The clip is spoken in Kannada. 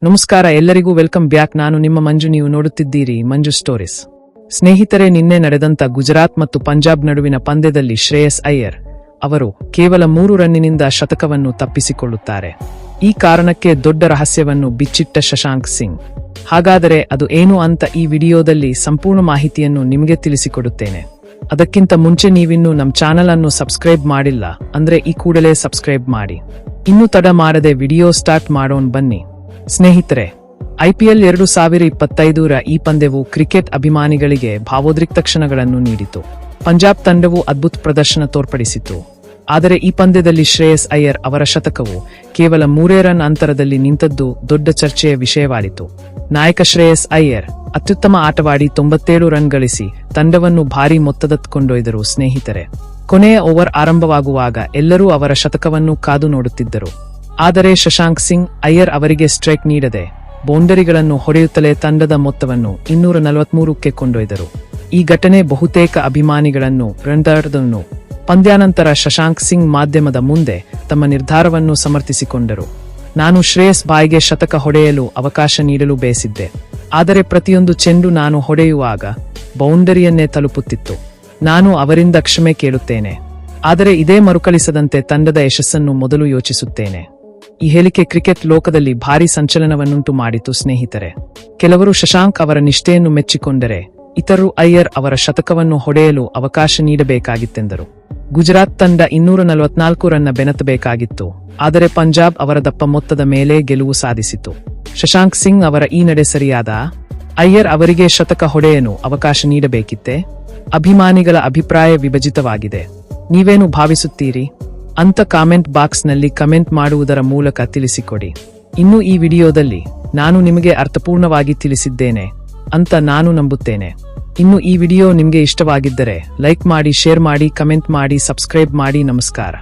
ನಮಸ್ಕಾರ ಎಲ್ಲರಿಗೂ ವೆಲ್ಕಮ್ ಬ್ಯಾಕ್. ನಾನು ನಿಮ್ಮ ಮಂಜು, ನೀವು ನೋಡುತ್ತಿದ್ದೀರಿ ಮಂಜು ಸ್ಟೋರೀಸ್. ಸ್ನೇಹಿತರೆ, ನಿನ್ನೆ ನಡೆದಂತ ಗುಜರಾತ್ ಮತ್ತು ಪಂಜಾಬ್ ನಡುವಿನ ಪಂದ್ಯದಲ್ಲಿ ಶ್ರೇಯಸ್ ಅಯ್ಯರ್ ಅವರು ಕೇವಲ 3 ರನ್ನಿನಿಂದ ಶತಕವನ್ನು ತಪ್ಪಿಸಿಕೊಳ್ಳುತ್ತಾರೆ. ಈ ಕಾರಣಕ್ಕೆ ದೊಡ್ಡ ರಹಸ್ಯವನ್ನು ಬಿಚ್ಚಿಟ್ಟ ಶಶಾಂಕ್ ಸಿಂಗ್. ಹಾಗಾದರೆ ಅದು ಏನು ಅಂತ ಈ ವಿಡಿಯೋದಲ್ಲಿ ಸಂಪೂರ್ಣ ಮಾಹಿತಿಯನ್ನು ನಿಮಗೆ ತಿಳಿಸಿಕೊಡುತ್ತೇನೆ. ಅದಕ್ಕಿಂತ ಮುಂಚೆ ನೀವಿನ್ನೂ ನಮ್ಮ ಚಾನೆಲ್ ಅನ್ನು ಸಬ್ಸ್ಕ್ರೈಬ್ ಮಾಡಿಲ್ಲ ಅಂದ್ರೆ ಈ ಕೂಡಲೇ ಸಬ್ಸ್ಕ್ರೈಬ್ ಮಾಡಿ. ಇನ್ನು ತಡ ಮಾಡದೆ ವಿಡಿಯೋ ಸ್ಟಾರ್ಟ್ ಮಾಡೋಣ ಬನ್ನಿ. ಸ್ನೇಹಿತರೆ, IPL 2025ರ ಈ ಪಂದ್ಯವು ಕ್ರಿಕೆಟ್ ಅಭಿಮಾನಿಗಳಿಗೆ ಭಾವೋದ್ರಿಕ್ತ ಕ್ಷಣಗಳನ್ನು ನೀಡಿತು. ಪಂಜಾಬ್ ತಂಡವು ಅದ್ಭುತ ಪ್ರದರ್ಶನ ತೋರ್ಪಡಿಸಿತು. ಆದರೆ ಈ ಪಂದ್ಯದಲ್ಲಿ ಶ್ರೇಯಸ್ ಅಯ್ಯರ್ ಅವರ ಶತಕವು ಕೇವಲ 3 ರನ್ ಅಂತರದಲ್ಲಿ ನಿಂತದ್ದು ದೊಡ್ಡ ಚರ್ಚೆಯ ವಿಷಯವಾಯಿತು. ನಾಯಕ ಶ್ರೇಯಸ್ ಅಯ್ಯರ್ ಅತ್ಯುತ್ತಮ ಆಟವಾಡಿ 97 ರನ್ ಗಳಿಸಿ ತಂಡವನ್ನು ಭಾರೀ ಮೊತ್ತದತ್ತ ಕೊಂಡೊಯ್ದರು. ಸ್ನೇಹಿತರೆ, ಕೊನೆಯ ಓವರ್ ಆರಂಭವಾಗುವಾಗ ಎಲ್ಲರೂ ಅವರ ಶತಕವನ್ನು ಕಾದು ನೋಡುತ್ತಿದ್ದರು. ಆದರೆ ಶಶಾಂಕ್ ಸಿಂಗ್ ಅಯ್ಯರ್ ಅವರಿಗೆ ಸ್ಟ್ರೈಕ್ ನೀಡದೆ ಬೌಂಡರಿಗಳನ್ನು ಹೊಡೆಯುತ್ತಲೇ ತಂಡದ ಮೊತ್ತವನ್ನು 243ಕ್ಕೆ ಕೊಂಡೊಯ್ದರು. ಈ ಘಟನೆ ಬಹುತೇಕ ಅಭಿಮಾನಿಗಳನ್ನು ರಂದಾಡಿದನು. ಪಂದ್ಯಾನಂತರ ಶಶಾಂಕ್ ಸಿಂಗ್ ಮಾಧ್ಯಮದ ಮುಂದೆ ತಮ್ಮ ನಿರ್ಧಾರವನ್ನು ಸಮರ್ಥಿಸಿಕೊಂಡರು. ನಾನು ಶ್ರೇಯಸ್ ಬಾಯ್ಗೆ ಶತಕ ಹೊಡೆಯಲು ಅವಕಾಶ ನೀಡಲು ಬಯಸಿದ್ದೆ, ಆದರೆ ಪ್ರತಿಯೊಂದು ಚೆಂಡು ನಾನು ಹೊಡೆಯುವಾಗ ಬೌಂಡರಿಯನ್ನೇ ತಲುಪುತ್ತಿತ್ತು. ನಾನು ಅವರಿಂದ ಕ್ಷಮೆ ಕೇಳುತ್ತೇನೆ, ಆದರೆ ಇದೇ ಮರುಕಳಿಸದಂತೆ ತಂಡದ ಯಶಸ್ಸನ್ನು ಮೊದಲು ಯೋಚಿಸುತ್ತೇನೆ. ಈ ಹೇಳಿಕೆ ಕ್ರಿಕೆಟ್ ಲೋಕದಲ್ಲಿ ಭಾರೀ ಸಂಚಲನವನ್ನುಂಟು ಮಾಡಿತು. ಸ್ನೇಹಿತರೆ, ಕೆಲವರು ಶಶಾಂಕ್ ಅವರ ನಿಷ್ಠೆಯನ್ನು ಮೆಚ್ಚಿಕೊಂಡರೆ ಇತರರು ಅಯ್ಯರ್ ಅವರ ಶತಕವನ್ನು ಹೊಡೆಯಲು ಅವಕಾಶ ನೀಡಬೇಕಾಗಿತ್ತೆಂದರು. ಗುಜರಾತ್ ತಂಡ 244 ರನ್ನ ಬೆನ್ನತ್ತಬೇಕಾಗಿತ್ತು, ಆದರೆ ಪಂಜಾಬ್ ಅವರ ದಪ್ಪ ಮೊತ್ತದ ಮೇಲೆ ಗೆಲುವು ಸಾಧಿಸಿತು. ಶಶಾಂಕ್ ಸಿಂಗ್ ಅವರ ಈ ನಡೆ ಸರಿಯಾದ? ಅಯ್ಯರ್ ಅವರಿಗೆ ಶತಕ ಹೊಡೆಯಲು ಅವಕಾಶ ನೀಡಬೇಕಿತ್ತೆ? ಅಭಿಮಾನಿಗಳ ಅಭಿಪ್ರಾಯ ವಿಭಜಿತವಾಗಿದೆ. ನೀವೇನು ಭಾವಿಸುತ್ತೀರಿ ಅಂತ ಕಾಮೆಂಟ್ ಬಾಕ್ಸ್ನಲ್ಲಿ ಕಮೆಂಟ್ ಮಾಡುವುದರ ಮೂಲಕ ತಿಳಿಸಿಕೊಡಿ. ಇನ್ನು ಈ ವಿಡಿಯೋದಲ್ಲಿ ನಾನು ನಿಮಗೆ ಅರ್ಥಪೂರ್ಣವಾಗಿ ತಿಳಿಸಿದ್ದೇನೆ ಅಂತ ನಾನು ನಂಬುತ್ತೇನೆ. ಇನ್ನು ಈ ವಿಡಿಯೋ ನಿಮಗೆ ಇಷ್ಟವಾಗಿದ್ದರೆ ಲೈಕ್ ಮಾಡಿ, ಶೇರ್ ಮಾಡಿ, ಕಮೆಂಟ್ ಮಾಡಿ, ಸಬ್ಸ್ಕ್ರೈಬ್ ಮಾಡಿ. ನಮಸ್ಕಾರ.